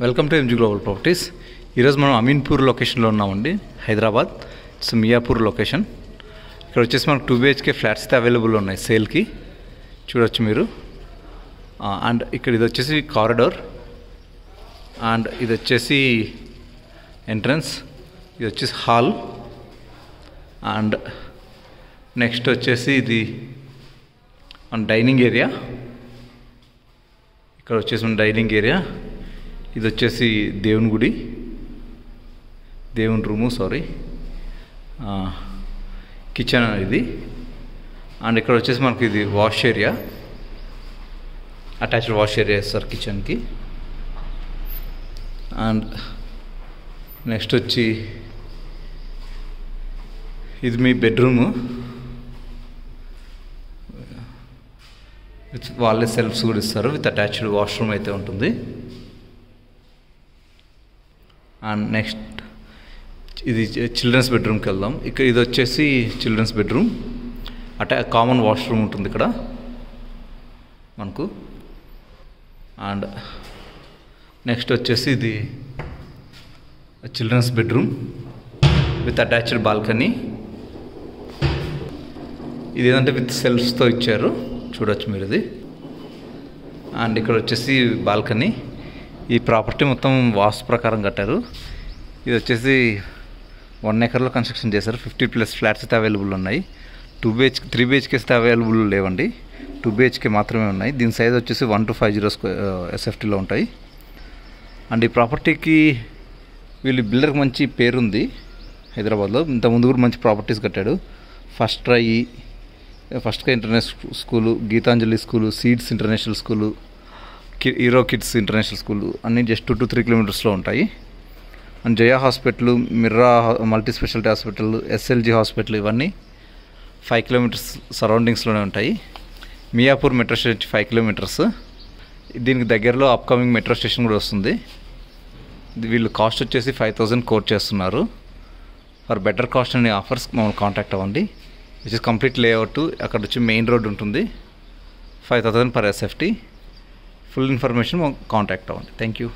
Welcome to MG global properties. ఈరోజు మనం అమీన్పూర్ లొకేషన్లో ఉన్నామండి, హైదరాబాద్. It's Miyapur location. ఇక్కడ వచ్చేసి మనకు 2 BHK ఫ్లాట్స్ అయితే అవైలబుల్ ఉన్నాయి సేల్కి, చూడొచ్చు మీరు. అండ్ ఇక్కడ ఇది వచ్చేసి కారిడార్, అండ్ ఇది వచ్చేసి ఎంట్రన్స్, ఇది వచ్చేసి హాల్, అండ్ నెక్స్ట్ వచ్చేసి ఇది డైనింగ్ ఏరియా. ఇక్కడ వచ్చేసి డైనింగ్ ఏరియా, ఇది వచ్చేసి దేవుని గుడి, దేవుని రూము, కిచెన్ ఇది. అండ్ ఇక్కడ వచ్చేసి మనకి ఇది wash area, attached wash area sir కిచెన్కి. అండ్ నెక్స్ట్ వచ్చి ఇది మీ బెడ్రూము విత్ వాళ్ళే సెల్ఫ్స్ కూడా ఇస్తారు, విత్ అటాచ్డ్ వాష్రూమ్ అయితే ఉంటుంది. అండ్ నెక్స్ట్ ఇది చిల్డ్రన్స్ బెడ్రూమ్కి వెళ్దాం. ఇక్కడ ఇది వచ్చేసి చిల్డ్రన్స్ బెడ్రూమ్, కామన్ వాష్రూమ్ ఉంటుంది ఇక్కడ మనకు. అండ్ నెక్స్ట్ వచ్చేసి ఇది children's bedroom with attached balcony. ఇది ఏంటంటే విత్ సెల్ఫ్స్తో ఇచ్చారు, చూడొచ్చు మీరు ఇది. అండ్ ఇక్కడ వచ్చేసి బాల్కనీ. ఈ ప్రాపర్టీ మొత్తం వాస్తు ప్రకారం కట్టారు. ఇది వచ్చేసి 1 acre కన్స్ట్రక్షన్ చేశారు. 50+ ఫ్లాట్స్ అయితే అవైలబుల్ ఉన్నాయి. 3 BHK అయితే అవైలబుల్ లేవండి, 2 BHK మాత్రమే ఉన్నాయి. దీని సైజ్ వచ్చేసి 1250 SFTలో ఉంటాయి. అండ్ ఈ ప్రాపర్టీకి వీళ్ళు బిల్డర్కి మంచి పేరుంది హైదరాబాద్లో. ఇంతకుముందు కూడా మంచి ప్రాపర్టీస్ కట్టాడు. ఫస్ట్గా international school, Geetanjali school, seeds international school, hero kids international school అన్నీ జస్ట్ 2 to 3 kilometers ఉంటాయి. And Jaya hospital, Mirra multi speciality hospital, SLG hospital ఇవన్నీ 5 kilometers సరౌండింగ్స్లోనే ఉంటాయి. Miyapur metro station 5 kilometers. దీనికి దగ్గరలో అప్కమింగ్ మెట్రో స్టేషన్ కూడా వస్తుంది. వీళ్ళు కాస్ట్ వచ్చేసి 5,000 కోట్ చేస్తున్నారు. ఫర్ బెటర్ కాస్ట్ అనే ఆఫర్స్ మమ్మల్ని కాంటాక్ట్ అవ్వండి. Which is complete layout. అక్కడ వచ్చి మెయిన్ రోడ్ ఉంటుంది. 5,000 per SFT. Full information contact అవ్వండి. Thank you.